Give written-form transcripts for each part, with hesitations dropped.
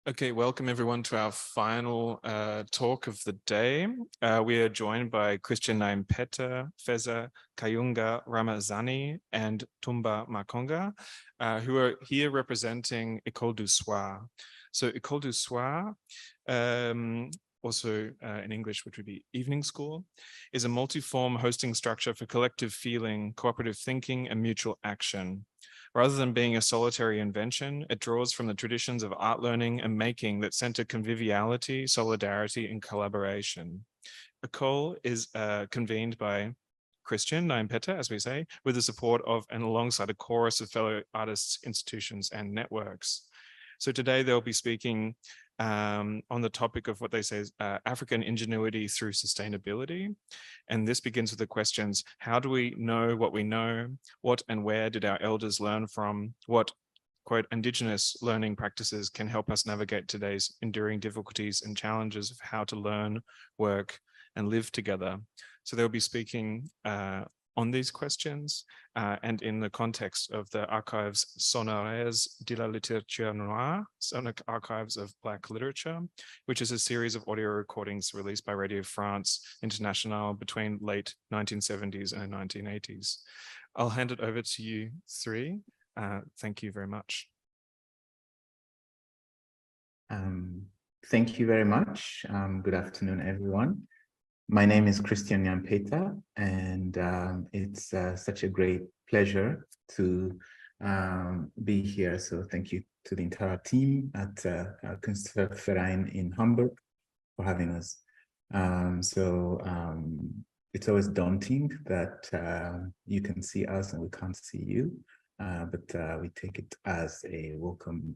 Okay, welcome everyone to our final talk of the day. We are joined by Nyampeta, Feza, Kayungu, Ramazani, and Tumba Makonga, who are here representing ÉCOLE du SOIR. So ÉCOLE du SOIR, also in English, which would be evening school, is a multi-form hosting structure for collective feeling, cooperative thinking, and mutual action. Rather than being a solitary invention, it draws from the traditions of art learning and making that center conviviality, solidarity, and collaboration. ÉCOLE is convened by Nyampeta, as we say, with the support of and alongside a chorus of fellow artists, institutions, and networks. So today they'll be speaking on the topic of what they say is African ingenuity through sustainability. And this begins with the questions: how do we know what we know? What and where did our elders learn from? What, quote, indigenous learning practices can help us navigate today's enduring difficulties and challenges of how to learn, work, and live together? So they'll be speaking on these questions and in the context of the Archives Sonores de la Littérature Noire, Sonic Archives of Black Literature, which is a series of audio recordings released by Radio France International between late 1970s and 1980s. I'll hand it over to you three. Thank you very much. Thank you very much. Good afternoon, everyone. My name is Nyampeta, and it's such a great pleasure to be here. So thank you to the entire team at Kunstverein in Hamburg for having us. It's always daunting that you can see us and we can't see you, but we take it as a welcome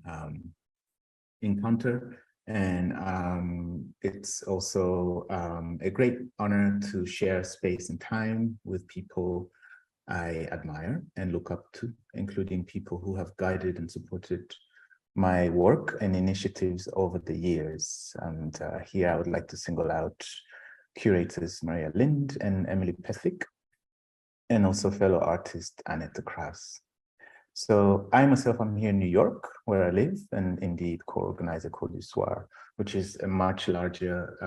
encounter. And it's also a great honor to share space and time with people I admire and look up to, including people who have guided and supported my work and initiatives over the years. And here I would like to single out curators Maria Lind and Emily Pethick, and also fellow artist Annette de Kraas. So I myself, I'm here in New York, where I live, and indeed co-organize ÉCOLE du SOIR, which is a much larger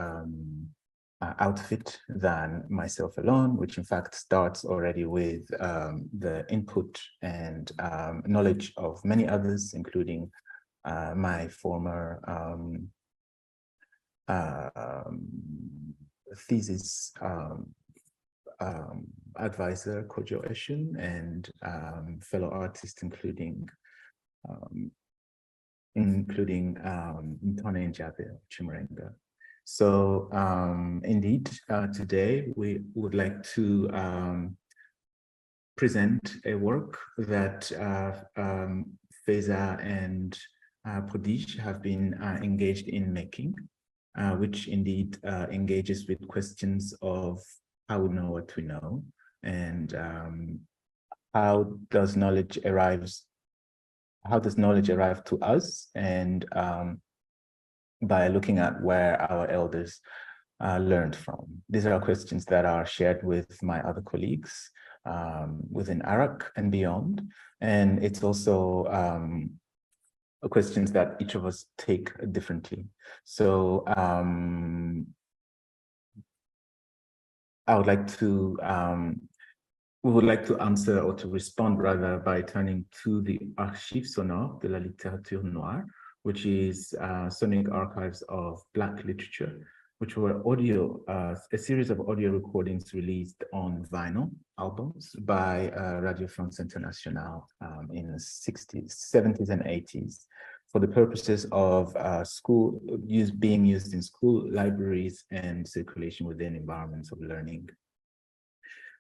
outfit than myself alone, which in fact starts already with the input and knowledge of many others, including my former thesis advisor, Kojo Eshin, and fellow artists, including Ntone Njabe Chimurenga. So indeed, today we would like to present a work that Feza and Prodige have been engaged in making, which indeed engages with questions of how we know what we know, and how does knowledge arrive to us, and by looking at where our elders learned from. These are questions that are shared with my other colleagues within ARAC and beyond, and it's also questions that each of us take differently. So I would like to, we would like to answer, or to respond rather, by turning to the Archives Sonores de la Littérature Noire, which is sonic archives of Black literature, which were a series of audio recordings released on vinyl albums by Radio France Internationale in the 60s, 70s, and 80s. For the purposes of being used in school libraries and circulation within environments of learning.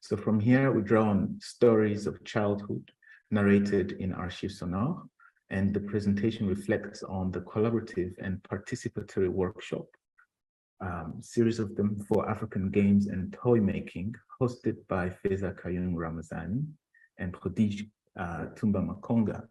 So from here, we draw on stories of childhood narrated in Archives Sonores, and the presentation reflects on the collaborative and participatory workshop, series of them for African games and toy making, hosted by Feza, Kayungu, Ramazani, and Prodige, Tumba, Makonga.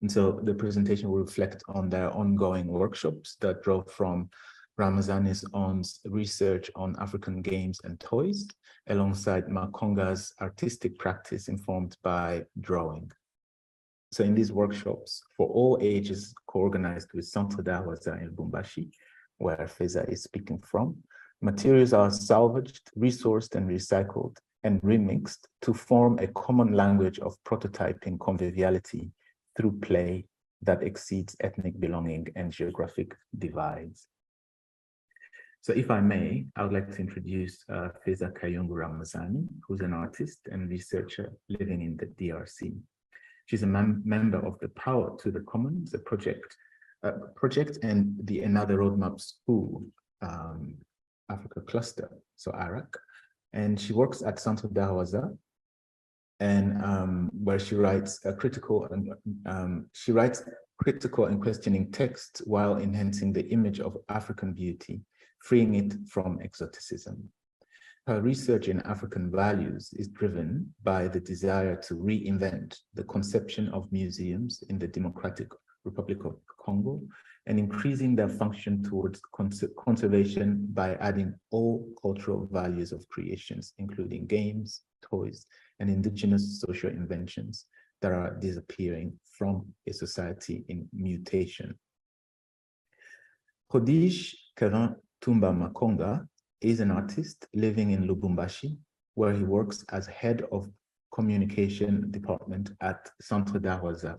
And so the presentation will reflect on their ongoing workshops that drove from Ramazani's own research on African games and toys, alongside Makonga's artistic practice informed by drawing. So in these workshops, for all ages, co-organized with Centre d'Art in Lubumbashi, where Feza is speaking from, materials are salvaged, resourced, and recycled, and remixed to form a common language of prototyping conviviality through play that exceeds ethnic belonging and geographic divides. So if I may, I would like to introduce Feza Kayungu Ramazani, who's an artist and researcher living in the DRC. She's a member of the Power to the Commons, a project and the Another Roadmap School Africa cluster, so ARAC. And she works at Centre d'Art and where she writes critical and questioning texts while enhancing the image of African beauty, freeing it from exoticism. Her research in African values is driven by the desire to reinvent the conception of museums in the Democratic Republic of Congo and increasing their function towards conservation by adding all cultural values of creations, including games, toys, and indigenous social inventions that are disappearing from a society in mutation. Prodige Tumba Makonga is an artist living in Lubumbashi, where he works as head of communication department at Centre d'Art,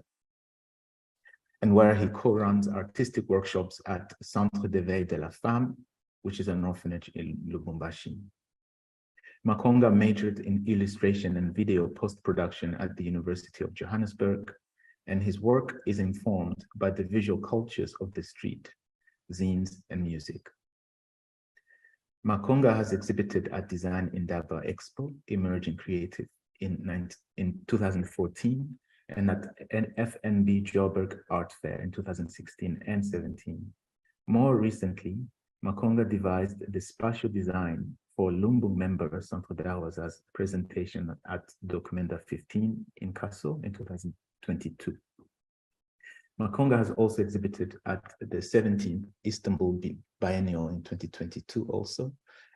and where he co-runs artistic workshops at Centre d'éveil de la femme, which is an orphanage in Lubumbashi. Makonga majored in illustration and video post-production at the University of Johannesburg, and his work is informed by the visual cultures of the street, zines, and music. Makonga has exhibited at Design Endeavor Expo, Emerging Creative, in 2014, and at an FNB Joburg Art Fair in 2016 and 17. More recently, Makonga devised the spatial design for Lumbu member Centre d'Art's presentation at Documenta 15 in Kasso in 2022. Makonga has also exhibited at the 17th Istanbul Biennial in 2022 also,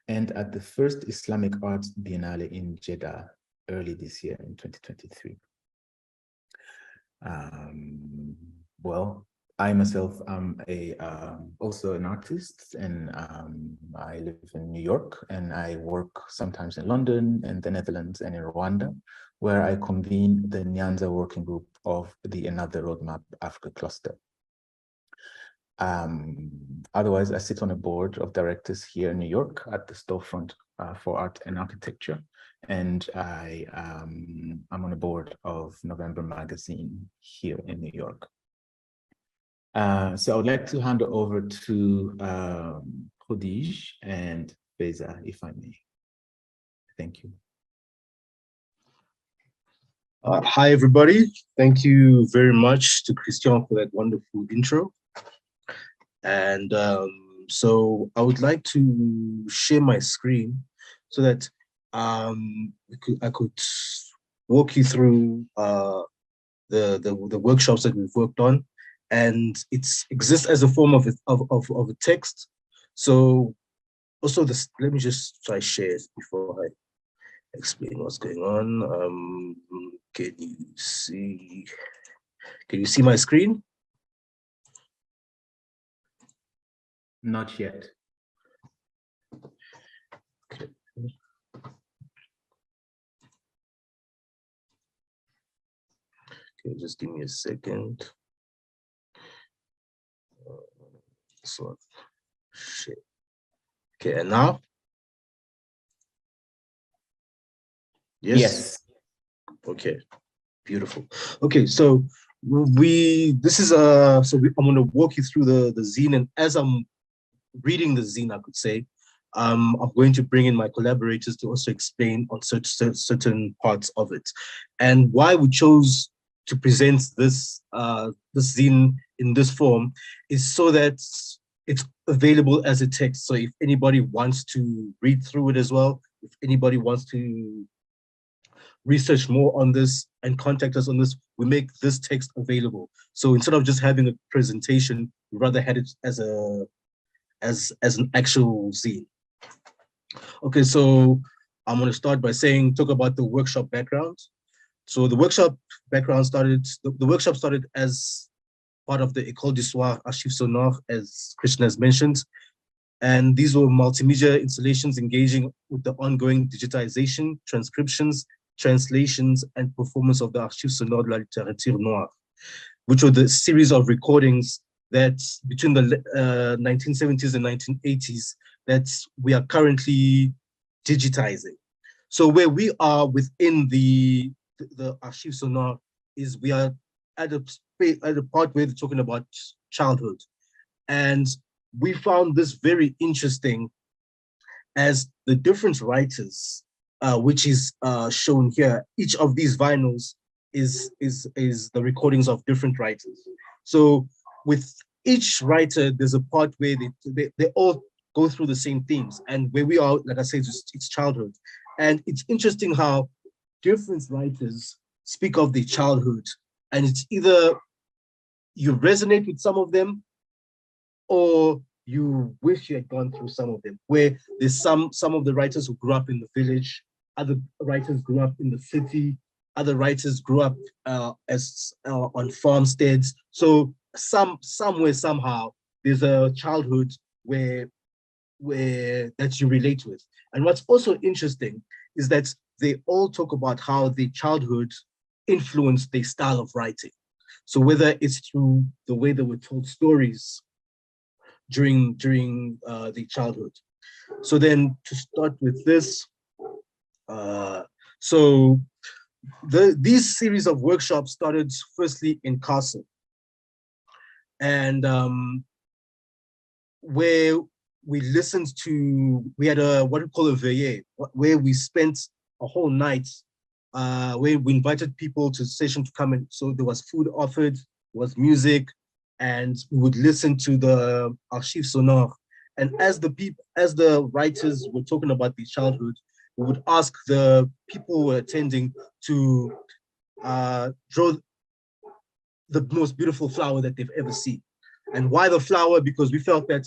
and at the first Islamic Arts Biennale in Jeddah early this year in 2023. Well, I myself am also an artist, and I live in New York, and I work sometimes in London and the Netherlands and in Rwanda, where I convene the Nyanza working group of the Another Roadmap Africa cluster. Otherwise, I sit on a board of directors here in New York at the Storefront for Art and Architecture, and I'm on a board of November Magazine here in New York. So I would like to hand over to Prodige and Feza, if I may. Thank you. Hi, everybody. Thank you very much to Christian for that wonderful intro. And so I would like to share my screen so that I could walk you through the workshops that we've worked on, and it exists as a form of a text. So also this, let me just try share it before I explain what's going on. Can you see my screen? Not yet. Okay. Okay, just give me a second. So, shit. Okay, and now? Yes. Okay, beautiful. Okay, so I'm going to walk you through the zine, and as I'm reading the zine, I could say, I'm going to bring in my collaborators to also explain on certain parts of it. And why we chose to present this zine in this form is so that it's available as a text. So if anybody wants to read through it as well, if anybody wants to research more on this and contact us on this, we make this text available. So instead of just having a presentation, we rather had it as an actual zine. Okay, so I'm going to start by talk about the workshop background. So the workshop background started, the workshop started as part of the ÉCOLE du SOIR Archives Sonores, as Christian has mentioned. And these were multimedia installations engaging with the ongoing digitization, transcriptions, translations, and performance of the Archives Sonores de la Littérature Noire, which were the series of recordings that between the 1970s and 1980s that we are currently digitizing. So where we are within the Archives Sonores is we are at a part where they're talking about childhood. And we found this very interesting as the different writers, which is shown here. Each of these vinyls is the recordings of different writers. So with each writer, there's a part where they all go through the same themes. And where we are, like I said, it's childhood. And it's interesting how different writers speak of their childhood. And it's either you resonate with some of them or you wish you had gone through some of them, where there's some of the writers who grew up in the village, other writers grew up in the city, other writers grew up on farmsteads. So somewhere, somehow, there's a childhood where that you relate with. And what's also interesting is that they all talk about how the childhood influenced their style of writing. So whether it's through the way they were told stories during the childhood. So then to start with this, so these series of workshops started firstly in Castle, and where we listened to, we had what we call a veillée, where we spent a whole night, where we invited people to the session to come in. So there was food offered, was music, and we would listen to the Archives Sonores. And as the writers were talking about their childhood, we would ask the people who were attending to draw the most beautiful flower that they've ever seen. And why the flower? Because we felt that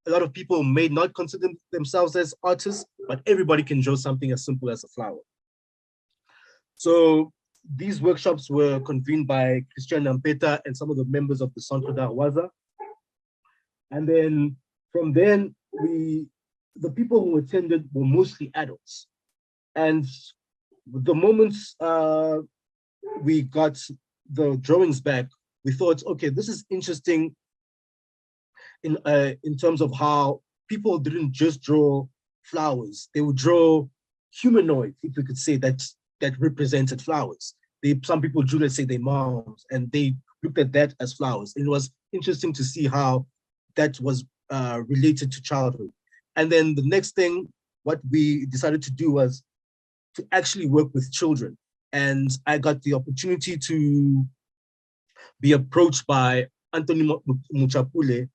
a lot of people may not consider themselves as artists, but everybody can draw something as simple as a flower. So these workshops were convened by Christian Nyampeta and some of the members of the Centre d'Art. And then from then, the people who attended were mostly adults. And the moment we got the drawings back, we thought, okay, this is interesting in terms of how people didn't just draw flowers. They would draw humanoids, if we could say that represented flowers. Some people drew, let's say, their moms, and they looked at that as flowers. And it was interesting to see how that was related to childhood. And then the next thing, what we decided to do was to actually work with children. And I got the opportunity to be approached by Anthony Muchapule,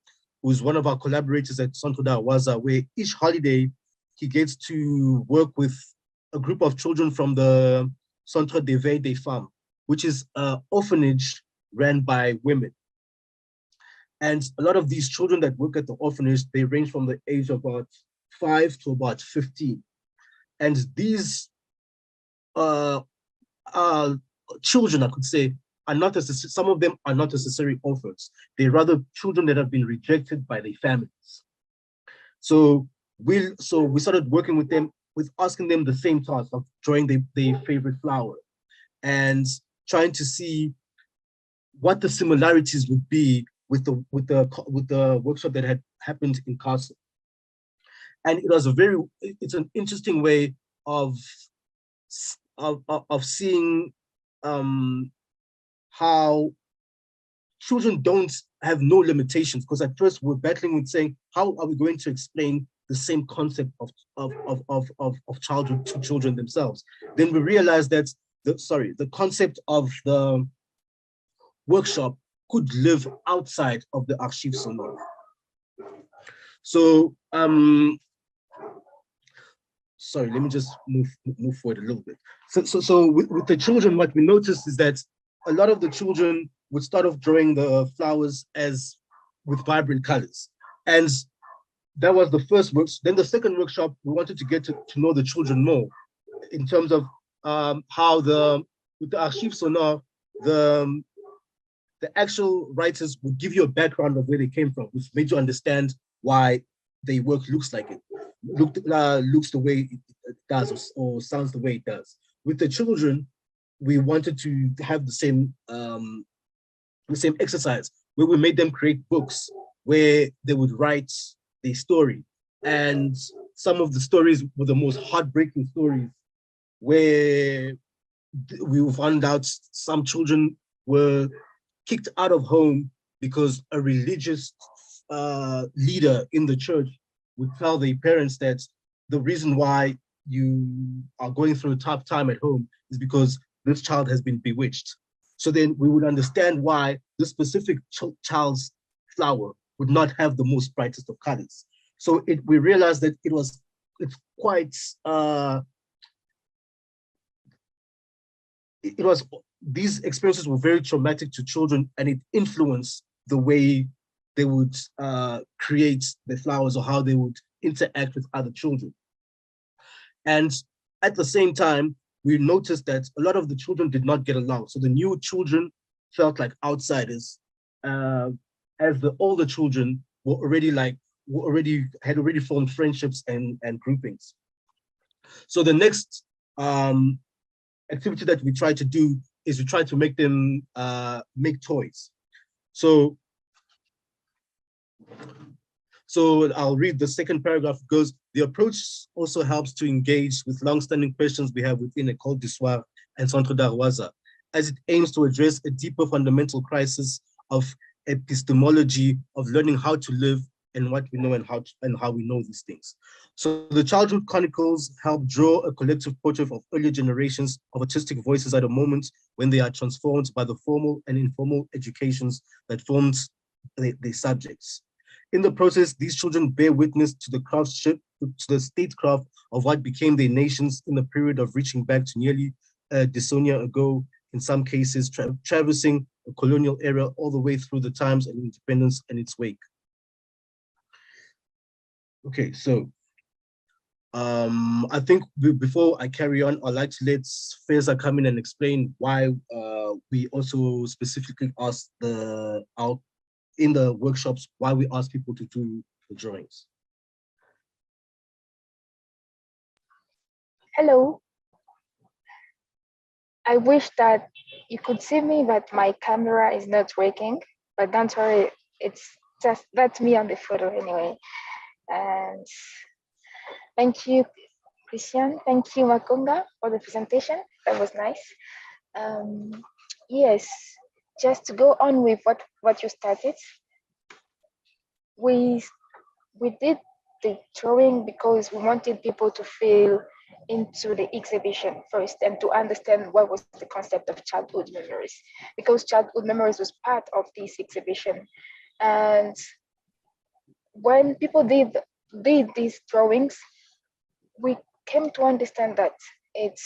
who's one of our collaborators at Centre d'Art, where each holiday he gets to work with a group of children from the Centre d'Éveil des Femmes, which is an orphanage ran by women. And a lot of these children that work at the orphanage, they range from the age of about 5 to about 15. And these children, I could say, are not necessarily, some of them are not necessarily orphans. They're rather children that have been rejected by their families. So we started working with them, with asking them the same task of drawing their favorite flower and trying to see what the similarities would be with the workshop that had happened in Castle. And it was it's an interesting way of seeing how children don't have no limitations, because at first we're battling with saying, how are we going to explain the same concept of childhood to children themselves? Then we realized that the concept of the workshop could live outside of the Archives Sonores. So sorry, let me just move forward a little bit. So with the children, what we noticed is that a lot of the children would start off drawing the flowers with vibrant colors. And that was the first workshop. Then the second workshop, we wanted to get to know the children more in terms of how with the Archives Sonores, the actual writers would give you a background of where they came from, which made you understand why their work looks like it, looks the way it does, or sounds the way it does. With the children, we wanted to have the same exercise where we made them create books where they would write their story. And some of the stories were the most heartbreaking stories, where we found out some children were kicked out of home because a religious leader in the church would tell their parents that the reason why you are going through a tough time at home is because this child has been bewitched. So then we would understand why this specific child's flower would not have the most brightest of colors. So we realized that it's quite, these experiences were very traumatic to children, and it influenced the way they would create the flowers or how they would interact with other children. And at the same time, we noticed that a lot of the children did not get along. So the new children felt like outsiders, as the older children were had already formed friendships and groupings. So the next activity that we try to do is we try to make them make toys. So I'll read the second paragraph. It goes, the approach also helps to engage with long-standing questions we have within ÉCOLE du SOIR and Centre d'Arwaza, as it aims to address a deeper fundamental crisis of epistemology, of learning how to live and what we know and how we know these things. So the Childhood Chronicles help draw a collective portrait of earlier generations of artistic voices at a moment when they are transformed by the formal and informal educations that formed their subjects. In the process, these children bear witness to the craftsmanship, to the statecraft of what became their nations in the period of reaching back to nearly a decennia ago, in some cases traversing a colonial era all the way through the times and independence and its wake. Okay, so I think before I carry on, I'd like to let Feza come in and explain why we also specifically asked in the workshops, why we ask people to do the drawings. Hello. I wish that you could see me, but my camera is not working, but don't worry, that's me on the photo anyway. And thank you, Christian. Thank you, Makonga, for the presentation. That was nice. Yes, just to go on with what you started. We did the drawing because we wanted people to feel into the exhibition first and to understand what was the concept of childhood memories, because childhood memories was part of this exhibition. And when people did these drawings, we came to understand that it's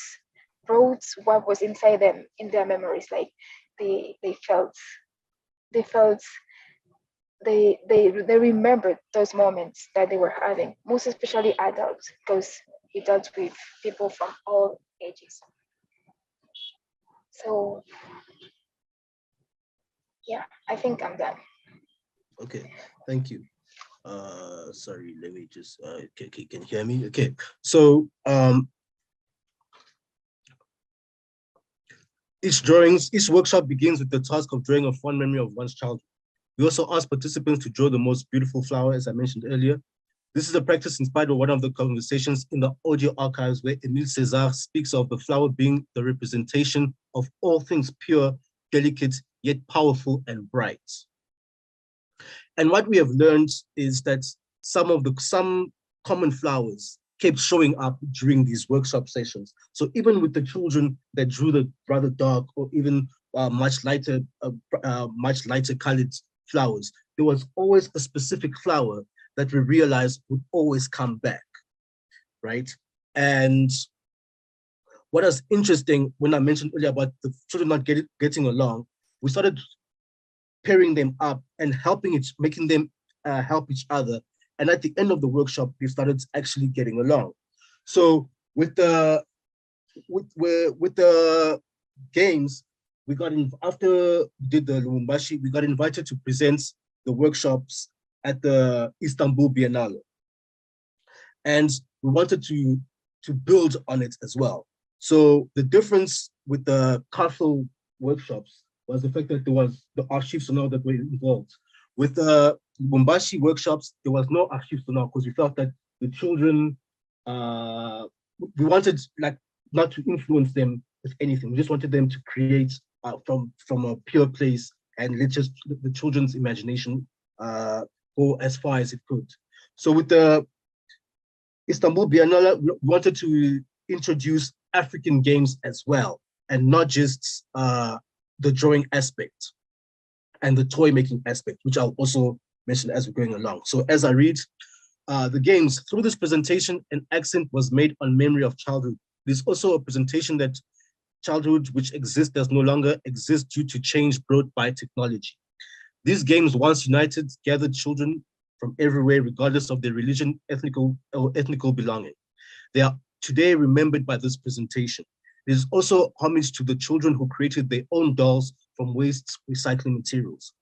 brought what was inside them in their memories, like they remembered those moments that they were having, most especially adults, because he dealt with people from all ages. So yeah, I think I'm done. Okay, thank you. Sorry, let me just, can you hear me? Okay, so each workshop begins with the task of drawing a fond memory of one's childhood. We also ask participants to draw the most beautiful flower, as I mentioned earlier. This is a practice inspired by one of the conversations in the audio archives where Émile César speaks of the flower being the representation of all things pure, delicate, yet powerful and bright. And what we have learned is that some common flowers kept showing up during these workshop sessions. So even with the children that drew the rather dark or even much lighter colored flowers, there was always a specific flower that we realized would always come back, right? And what was interesting when I mentioned earlier about the children not getting along, we started pairing them up and making them help each other. And at the end of the workshop, they started actually getting along. So with the games, we got after we did the Lubumbashi, we got invited to present the workshops at the Istanbul Biennale. And we wanted to build on it as well. So the difference with the cultural workshops was the fact that there was the archives sonore that were involved. With the Lubumbashi workshops, there was no archives sonore because we felt that the children, we wanted like not to influence them with anything. We just wanted them to create from a pure place and let just the children's imagination go as far as it could. So with the Istanbul Biennale, we wanted to introduce African games as well, and not just the drawing aspect and the toy making aspect, which I'll also mention as we're going along. So as I read, the games, through this presentation, an accent was made on memory of childhood. There's also a presentation that childhood which exists does no longer exist due to change brought by technology. These games, once united, gathered children from everywhere, regardless of their religion, ethnical belonging. They are today remembered by this presentation. There's also homage to the children who created their own dolls from waste recycling materials.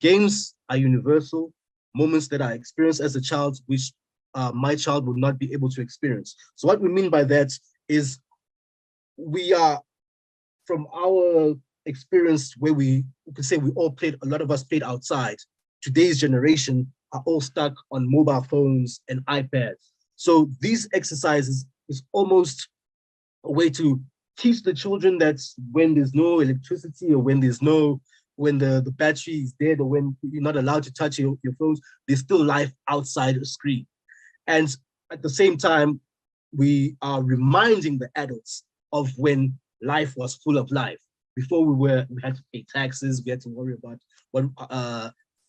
Games are universal, moments that I experienced as a child, which my child would not be able to experience. So what we mean by that is we are, from our experience where we could say we all played, a lot of us played outside, today's generation are all stuck on mobile phones and iPads. So these exercises is almost a way to teach the children that when there's no electricity or when there's no, when the battery is dead or when you're not allowed to touch your phones, there's still life outside a screen. And at the same time, we are reminding the adults of when life was full of life. Before we had to pay taxes, we had to worry about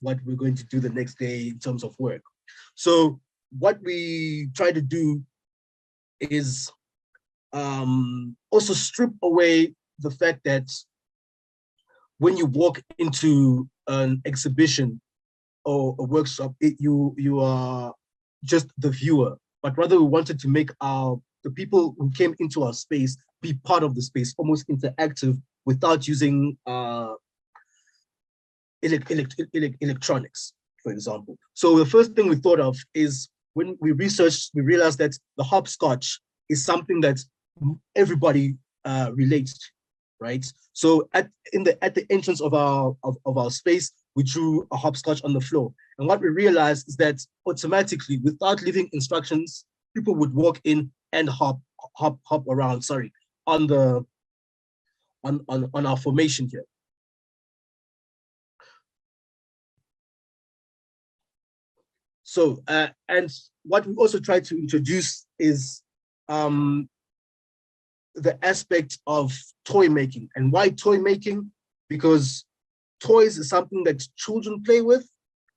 what we're going to do the next day in terms of work. So what we try to do is also strip away the fact that when you walk into an exhibition or a workshop, you are just the viewer, but rather we wanted to make the people who came into our space be part of the space, almost interactive without using electronics, for example. So the first thing we thought of is when we researched, we realized that the hopscotch is something that everybody relates to, right? So at the entrance of our space, we drew a hopscotch on the floor. And what we realized is that automatically, without leaving instructions, people would walk in and hop around, on our formation here. So, and what we also try to introduce is the aspect of toy making. And why toy making? Because toys is something that children play with,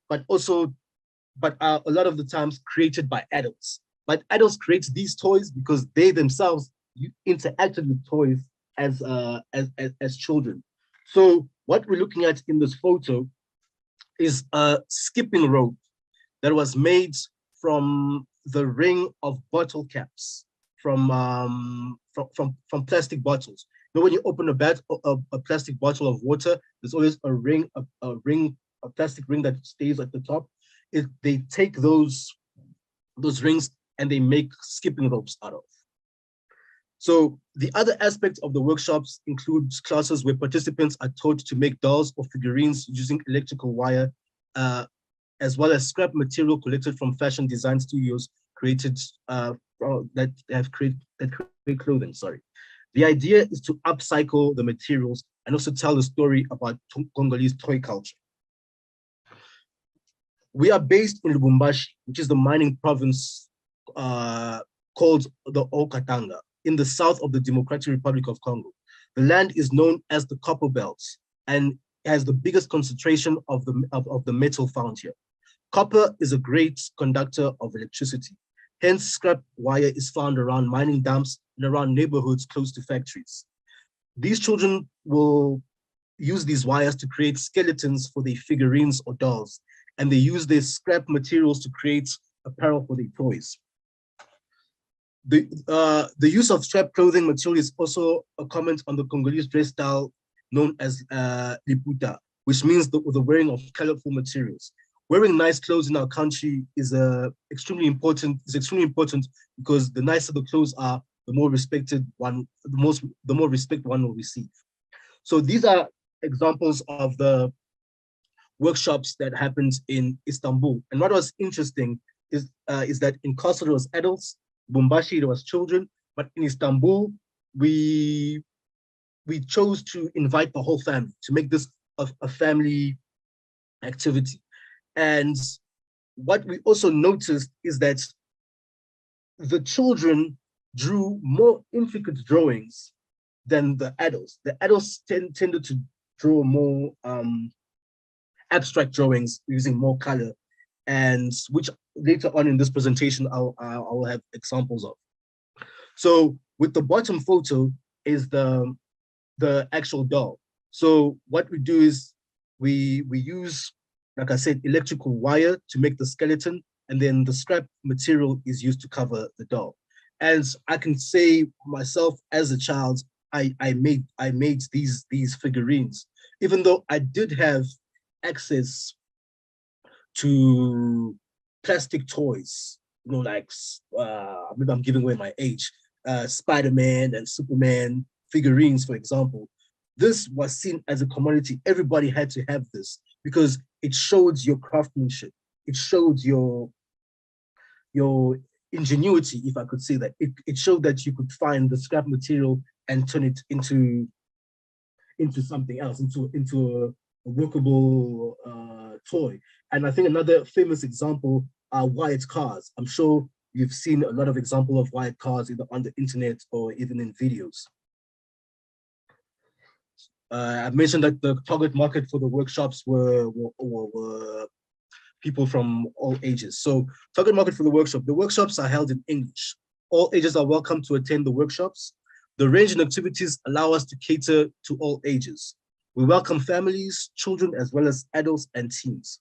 but are a lot of the times created by adults. But adults create these toys because they themselves interacted with toys as children. So what we're looking at in this photo is a skipping rope that was made from the ring of bottle caps from plastic bottles. You know, when you open a plastic bottle of water, there's always a plastic ring that stays at the top. They take those rings and they make skipping ropes out of. So the other aspect of the workshops includes classes where participants are taught to make dolls or figurines using electrical wire, as well as scrap material collected from fashion design studios that create clothing. The idea is to upcycle the materials and also tell the story about Congolese toy culture. We are based in Lubumbashi, which is the mining province called the Okatanga, in the south of the Democratic Republic of Congo. The land is known as the Copper Belt and has the biggest concentration of the metal found here. Copper is a great conductor of electricity. Hence, scrap wire is found around mining dumps and around neighborhoods close to factories. These children will use these wires to create skeletons for their figurines or dolls, and they use their scrap materials to create apparel for their toys. The use of scrap clothing material is also a comment on the Congolese dress style known as liputa, which means the wearing of colorful materials. Wearing nice clothes in our country is extremely important. It's extremely important because the nicer the clothes are, the more respected one, the more respect one will receive. So these are examples of the workshops that happened in Istanbul. And what was interesting is that in Kosovo it was adults, Bumbashi it was children, but in Istanbul we chose to invite the whole family to make this a family activity. And what we also noticed is that the children drew more intricate drawings than the adults. The adults tended to draw more abstract drawings using more color, and which later on in this presentation I will have examples of. So with the bottom photo is the actual doll. So what we do is we use, like I said, electrical wire to make the skeleton, and then the scrap material is used to cover the doll. As I can say myself, as a child, I made these figurines, even though I did have access to plastic toys, you know, like maybe I'm giving away my age, Spider-Man and Superman figurines, for example. This was seen as a commodity. Everybody had to have this because it showed your craftsmanship. It showed your ingenuity, if I could say that. It showed that you could find the scrap material and turn it into something else, into a workable toy. And I think another famous example are wired cars. I'm sure you've seen a lot of examples of wired cars either on the internet or even in videos. I mentioned that the target market for the workshops were people from all ages. So target market for the workshops are held in English. All ages are welcome to attend the workshops. The range in activities allow us to cater to all ages. We welcome families, children, as well as adults and teens.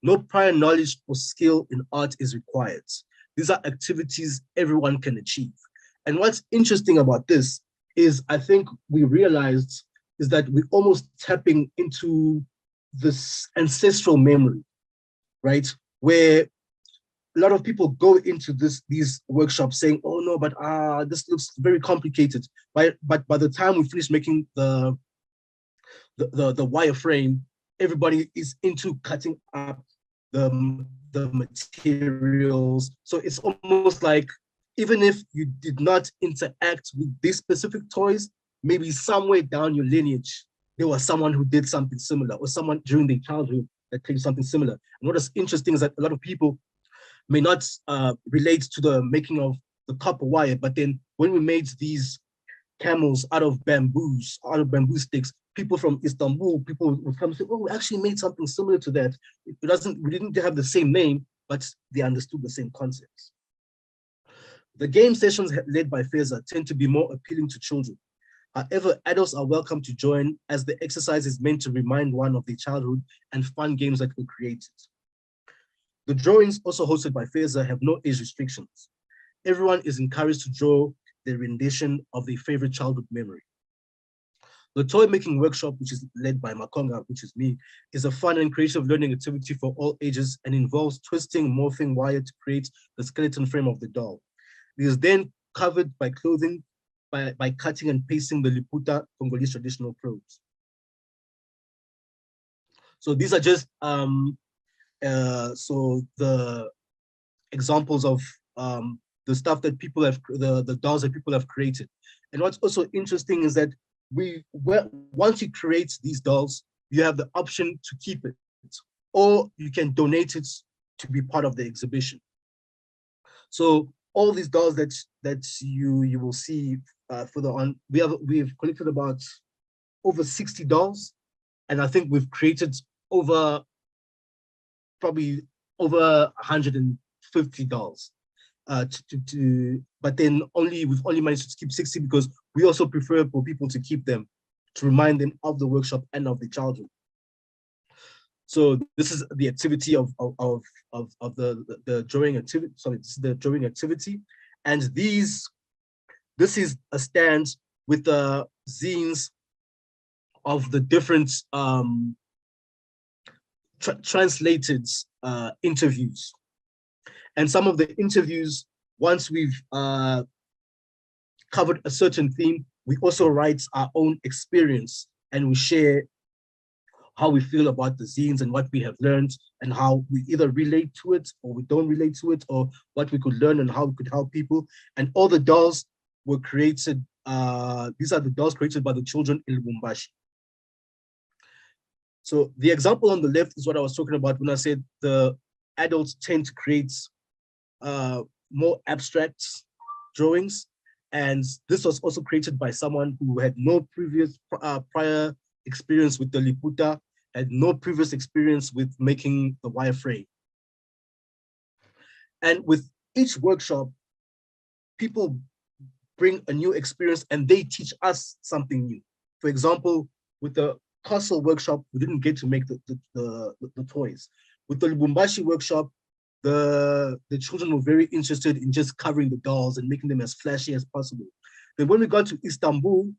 No prior knowledge or skill in art is required. These are activities everyone can achieve. And what's interesting about this is I think we realized is that we're almost tapping into this ancestral memory, right? Where a lot of people go into these workshops saying, oh no, but this looks very complicated. But by the time we finish making the wireframe, everybody is into cutting up the materials. So it's almost like, even if you did not interact with these specific toys, maybe somewhere down your lineage, there was someone who did something similar, or someone during their childhood that did something similar. And what is interesting is that a lot of people may not relate to the making of the copper wire, but then when we made these camels out of bamboo sticks, people from Istanbul, people would come and say, oh, we actually made something similar to that. We didn't have the same name, but they understood the same concepts. The game sessions led by Feza tend to be more appealing to children. However, adults are welcome to join, as the exercise is meant to remind one of their childhood and fun games that were created. The drawings, also hosted by Feza, have no age restrictions. Everyone is encouraged to draw their rendition of their favorite childhood memory. The toy making workshop, which is led by Makonga, which is me, is a fun and creative learning activity for all ages and involves twisting, morphing wire to create the skeleton frame of the doll. It is then covered by clothing by cutting and pasting the liputa, Congolese traditional clothes. So these are just so the examples of the stuff that people have, the dolls that people have created. And what's also interesting is that once you create these dolls, you have the option to keep it, or you can donate it to be part of the exhibition. So all these dolls that you will see further on, we've collected about over 60 dolls, and I think we've created probably over 150 dolls. But then we've only managed to keep 60 because we also prefer for people to keep them, to remind them of the workshop and of the childhood. So this is the activity of the drawing activity. Sorry, this is the drawing activity, and this is a stand with the zines of the different translated interviews. And some of the interviews, once we've covered a certain theme, we also write our own experience and we share how we feel about the zines and what we have learned and how we either relate to it or we don't relate to it, or what we could learn and how we could help people. And all the dolls were created, these are the dolls created by the children in Lubumbashi. So the example on the left is what I was talking about when I said the adults tend to create more abstract drawings. And this was also created by someone who had no previous prior experience with the Liputa, had no previous experience with making the wireframe. And with each workshop, people bring a new experience and they teach us something new. For example, with the castle workshop, we didn't get to make the toys. With the Lubumbashi workshop, the children were very interested in just covering the dolls and making them as flashy as possible. Then when we got to Istanbul,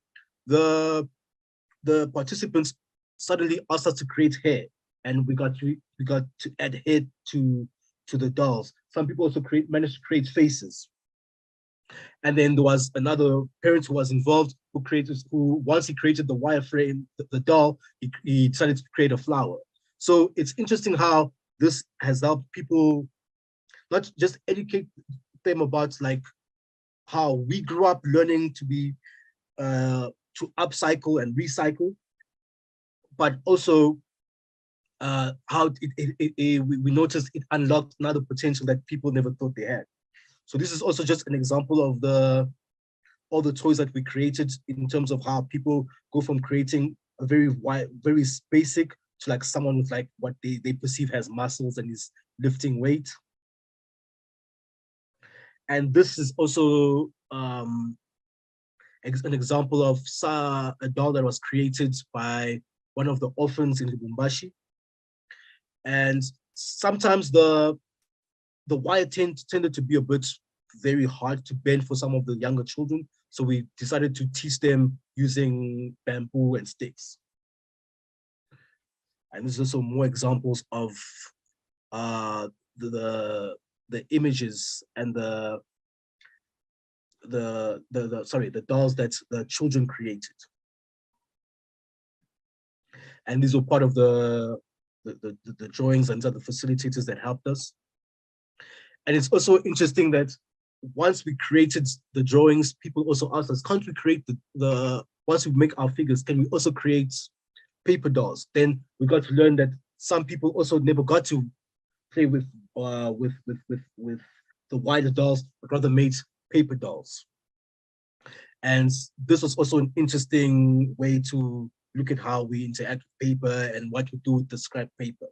the participants suddenly asked us to create hair, and we got to add hair to the dolls. Some people also managed to create faces. And then there was another parent who was involved who once he created the wireframe, the doll, he decided to create a flower. So it's interesting how this has helped people not just educate them about like how we grew up learning to be to upcycle and recycle, but also how we noticed it unlocked another potential that people never thought they had. So this is also just an example of all the toys that we created in terms of how people go from creating a very basic to like someone with like what they perceive as muscles and is lifting weight. And this is also an example of a doll that was created by one of the orphans in Lubumbashi. And sometimes the wire tended to be a bit very hard to bend for some of the younger children. So we decided to teach them using bamboo and sticks. And there's also more examples of the images and the dolls that the children created. And these were part of the drawings and the facilitators that helped us. And it's also interesting that once we created the drawings, people also asked us, can't we create once we make our figures, can we also create paper dolls? Then we got to learn that some people also never got to play with the wider dolls, but rather made paper dolls. And this was also an interesting way to look at how we interact with paper and what we do with the scrap paper.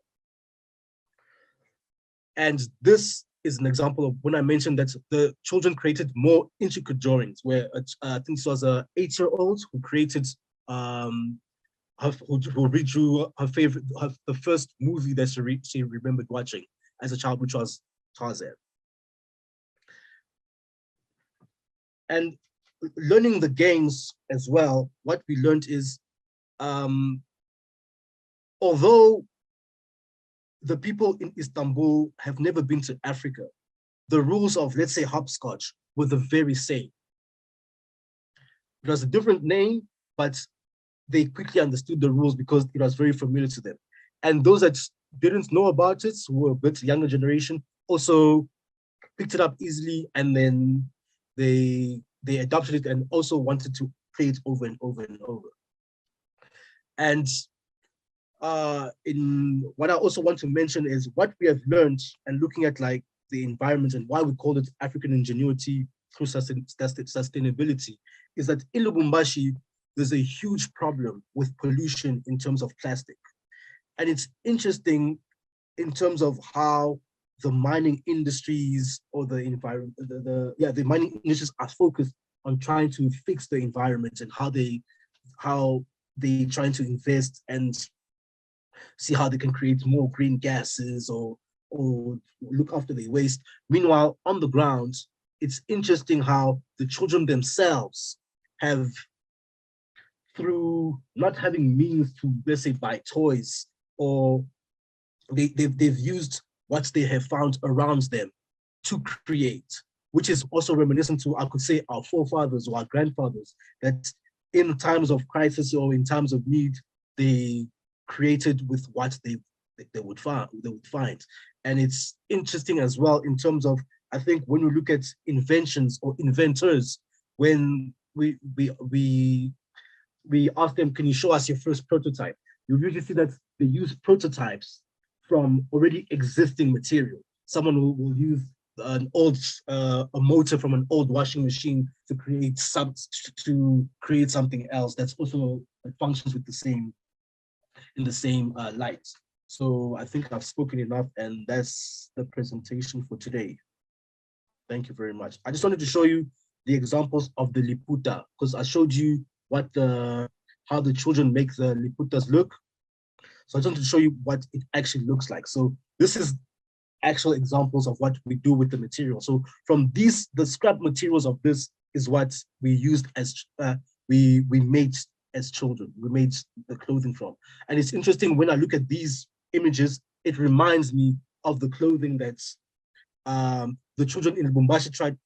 And this is an example of when I mentioned that the children created more intricate drawings, where I think this was an 8-year-old who created, who redrew the first movie that she remembered watching as a child, which was Tarzan. And learning the games as well, what we learned is, although the people in Istanbul have never been to Africa, the rules of, let's say, hopscotch were the very same. It was a different name, but they quickly understood the rules because it was very familiar to them. And those that didn't know about it, who were a bit younger generation, also picked it up easily, and then they adopted it and also wanted to play it over and over and over. And in what I also want to mention is what we have learned and looking at like the environment and why we call it African ingenuity through sustainability is that in Lubumbashi, there's a huge problem with pollution in terms of plastic. And it's interesting in terms of how the mining industries or the environment, the mining industries are focused on trying to fix the environment and how they trying to invest and see how they can create more green gases or look after their waste. Meanwhile, on the ground, it's interesting how the children themselves have through not having means to, let's say, buy toys, or they've used what they have found around them to create, which is also reminiscent to, I could say, our forefathers or our grandfathers, that in times of crisis or in times of need, they created with what they would find. And it's interesting as well in terms of, I think when we look at inventions or inventors, when we ask them, can you show us your first prototype? You usually see that they use prototypes from already existing material. Someone will use an old a motor from an old washing machine to create something else that's also functions with the same light. So I think I've spoken enough, and that's the presentation for today. Thank you very much. I just wanted to show you the examples of the liputa, because I showed you how the children make the liputas look. So I just wanted to show you what it actually looks like. So this is actual examples of what we do with the material. So from these, the scrap materials of this is what we used as, we made as children. We made the clothing from. And it's interesting, when I look at these images, it reminds me of the clothing that's the children in Lubumbashi tried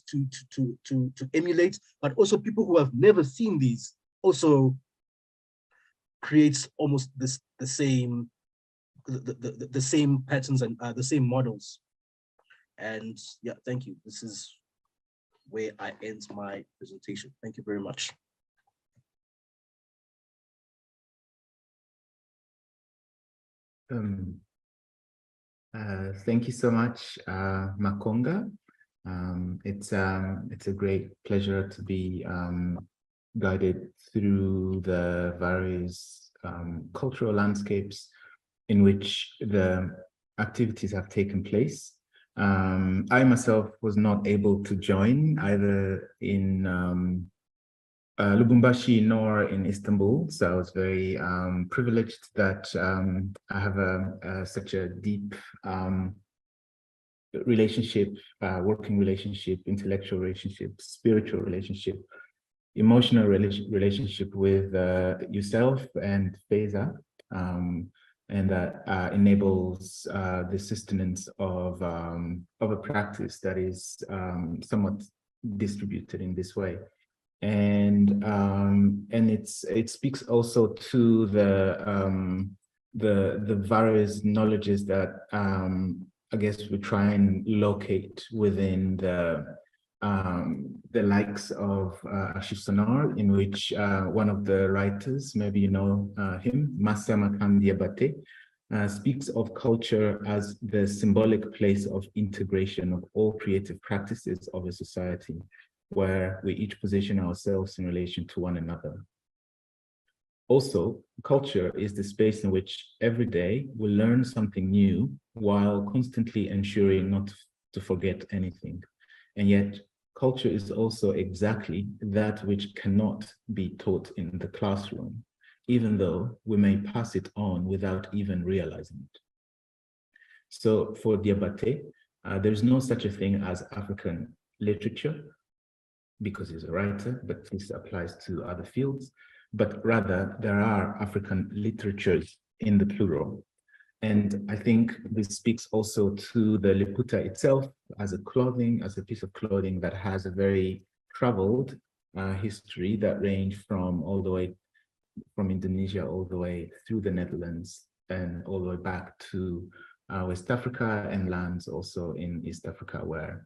to emulate, but also people who have never seen these also creates almost the same patterns and the same models. And yeah, thank you. This is where I end my presentation. Thank you very much. Thank you so much, Makonga. It's a great pleasure to be guided through the various cultural landscapes in which the activities have taken place. I myself was not able to join either in Lubumbashi nor in Istanbul, so I was very privileged that I have such a deep relationship, working relationship, intellectual relationship, spiritual relationship, emotional relationship with yourself and Feza, and that enables the sustenance of a practice that is somewhat distributed in this way. And it speaks also to the various knowledges that I guess we try and locate within the likes of Archives Sonores, in which one of the writers, maybe you know him, Massama Diabate, speaks of culture as the symbolic place of integration of all creative practices of a society, where we each position ourselves in relation to one another. Also, culture is the space in which every day we learn something new while constantly ensuring not to forget anything. And yet, culture is also exactly that which cannot be taught in the classroom, even though we may pass it on without even realizing it. So for Diabate, there's no such a thing as African literature, because he's a writer, but this applies to other fields, but rather there are African literatures in the plural. And I think this speaks also to the liputa itself as a piece of clothing that has a very traveled history that range from all the way from Indonesia all the way through the Netherlands and all the way back to West Africa and lands also in East Africa where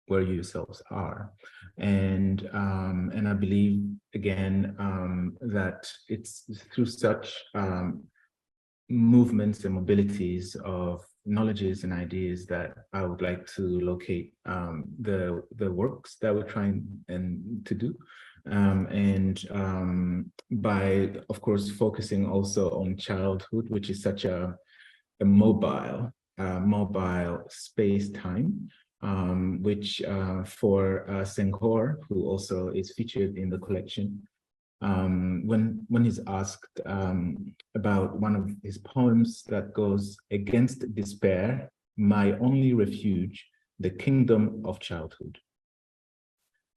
you yourselves are. And I believe again that it's through such movements and mobilities of knowledges and ideas that I would like to locate the works that we're trying to do, by of course focusing also on childhood, which is such a mobile space-time, which for Senghor, who also is featured in the collection, when he's asked about one of his poems that goes, "Against despair, my only refuge, the kingdom of childhood."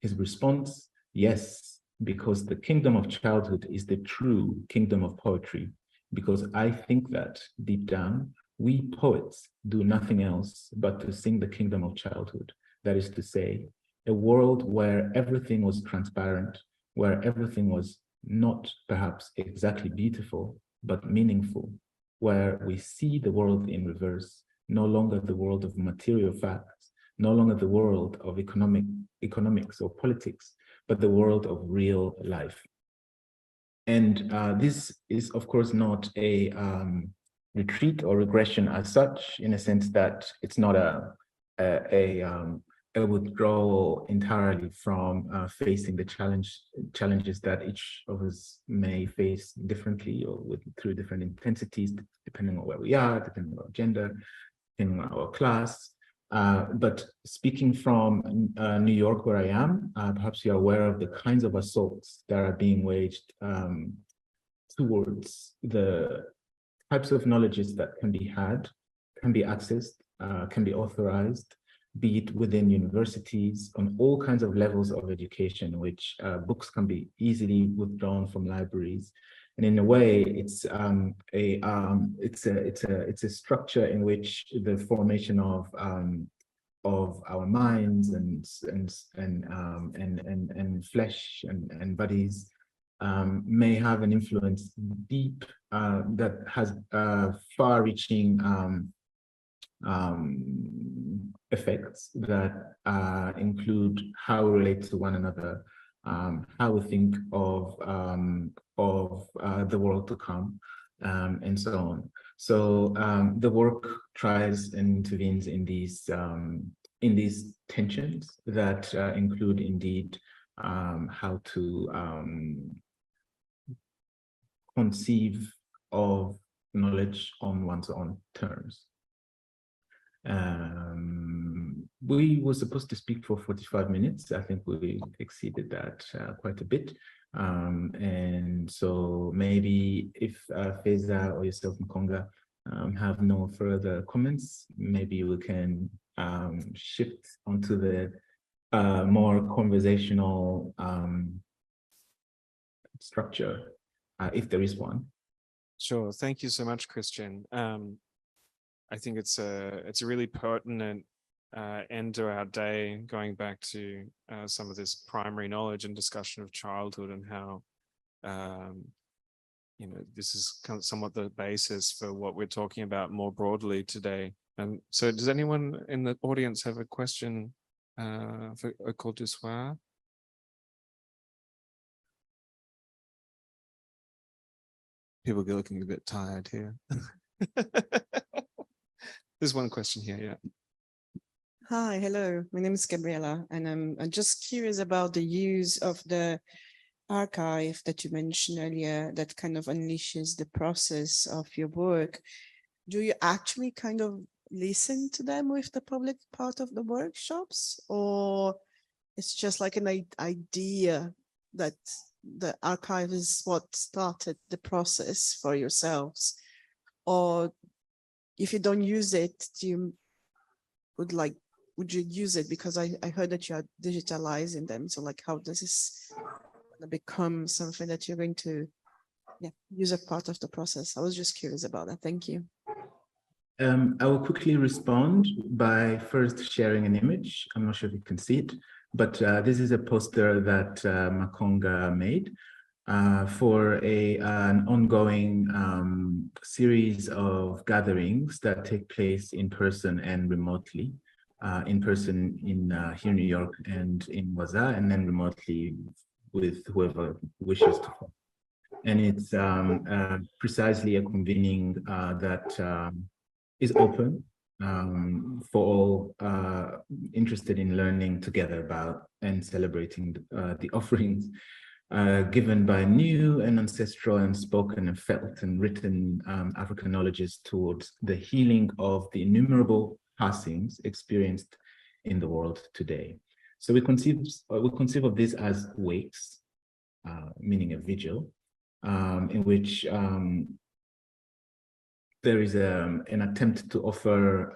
His response, yes, because the kingdom of childhood is the true kingdom of poetry, because I think that deep down, we poets do nothing else but to sing the kingdom of childhood. That is to say, a world where everything was transparent, where everything was not perhaps exactly beautiful, but meaningful, where we see the world in reverse, no longer the world of material facts, no longer the world of economics or politics, but the world of real life. And this is, of course, not a retreat or regression as such, in a sense that it's not a withdrawal entirely from facing the challenges that each of us may face differently or through different intensities, depending on where we are, depending on our gender, depending on our class. But speaking from New York, where I am, perhaps you're aware of the kinds of assaults that are being waged towards the types of knowledges that can be had, can be accessed, can be authorized, be it within universities, on all kinds of levels of education, which books can be easily withdrawn from libraries. And in a way, it's a structure in which the formation of our minds and flesh and bodies may have an influence deep that has far-reaching effects that include how we relate to one another, how we think of the world to come, and so on. So the work tries and intervenes in these tensions that include indeed how to conceive of knowledge on one's own terms. We were supposed to speak for 45 minutes. I think we exceeded that quite a bit. And so maybe if Feza or yourself, Makonga, have no further comments, maybe we can shift onto the more conversational structure, if there is one. Sure. Thank you so much, Christian. I think it's a really pertinent end to our day, going back to some of this primary knowledge and discussion of childhood and how this is kind of somewhat the basis for what we're talking about more broadly today. So does anyone in the audience have a question for ÉCOLE du soir? People are looking a bit tired here. There's one question here, yeah. Hi, hello. My name is Gabriela, and I'm just curious about the use of the archive that you mentioned earlier that kind of unleashes the process of your work. Do you actually kind of listen to them with the public part of the workshops, or it's just like an idea that the archive is what started the process for yourselves? Or if you don't use it, would you use it? Because I heard that you are digitalizing them. So like, how does this become something that you're going to use a part of the process? I was just curious about that. Thank you. I will quickly respond by first sharing an image. I'm not sure if you can see it, but this is a poster that Makonga made for an ongoing series of gatherings that take place in person and remotely. In person here in New York and in Waza, and then remotely with whoever wishes to come. And it's precisely a convening that is open for all interested in learning together about and celebrating the offerings given by new and ancestral and spoken and felt and written African knowledges towards the healing of the innumerable passings experienced in the world today. So we conceive of this as wakes, meaning a vigil, in which there is an attempt to offer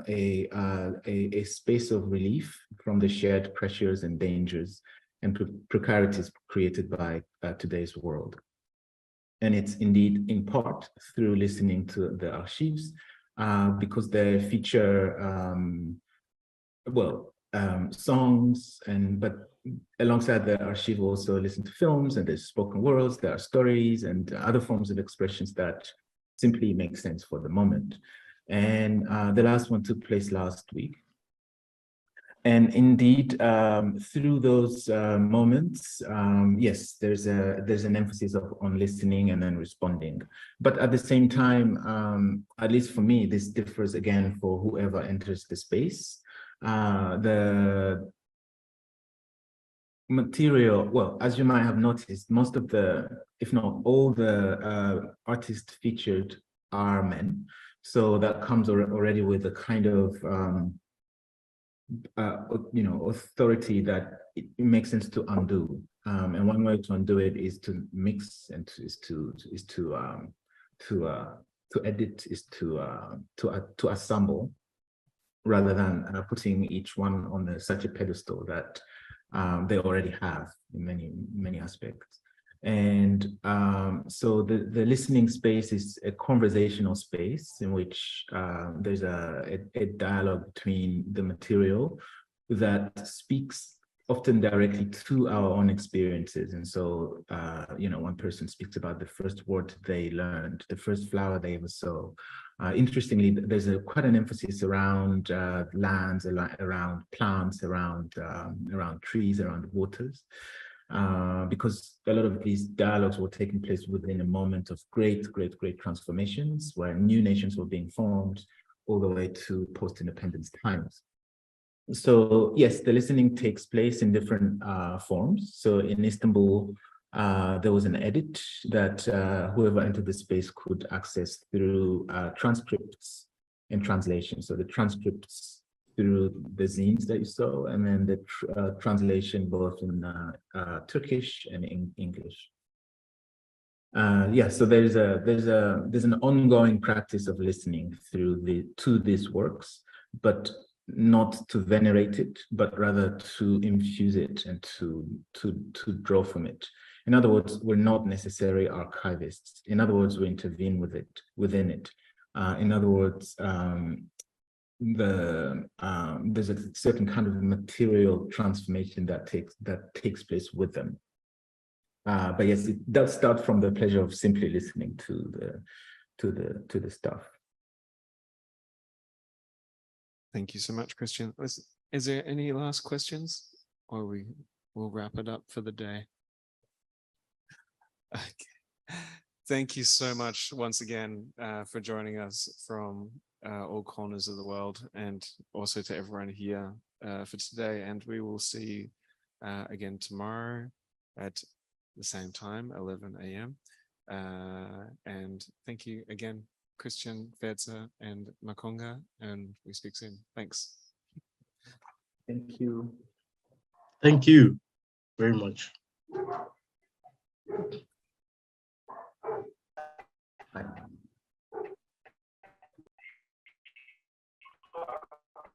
a space of relief from the shared pressures and dangers and precarities created by today's world. And it's indeed in part through listening to the archives, because they feature, songs, but alongside the archive also listen to films, and there's spoken words, there are stories and other forms of expressions that simply make sense for the moment. And the last one took place last week. And indeed, through those moments, yes, there's an emphasis on listening and then responding. But at the same time, at least for me, this differs again for whoever enters the space. The material, well, as you might have noticed, most of the, if not all the artists featured are men. So that comes already with a kind of authority that it makes sense to undo, and one way to undo it is to mix, and to edit, is to assemble, rather than putting each one on such a pedestal that they already have in many aspects. And so the listening space is a conversational space in which there's a dialogue between the material that speaks often directly to our own experiences. And so, one person speaks about the first word they learned, the first flower they ever saw. Interestingly, there's quite an emphasis around lands, around plants, around trees, around waters. Because a lot of these dialogues were taking place within a moment of great transformations, where new nations were being formed all the way to post-independence times. So yes, the listening takes place in different forms. So in Istanbul, there was an edit that whoever entered the space could access through transcripts and translation. So the transcripts through the zines that you saw, and then the translation both in Turkish and in English. So there's an ongoing practice of listening to these works, but not to venerate it, but rather to infuse it and to draw from it. In other words, we're not necessarily archivists. In other words, we intervene within it. In other words, there's a certain kind of material transformation that takes place with them. But yes, it does start from the pleasure of simply listening to the stuff. Thank you so much, Christian. Is there any last questions, or we'll wrap it up for the day? Okay. Thank you so much once again for joining us from all corners of the world, and also to everyone here for today. And we will see you again tomorrow at the same time, 11 a.m. And thank you again, Christian, Feza, and Makonga, and we speak soon. Thanks. Thank you. Thank you very much. Bye.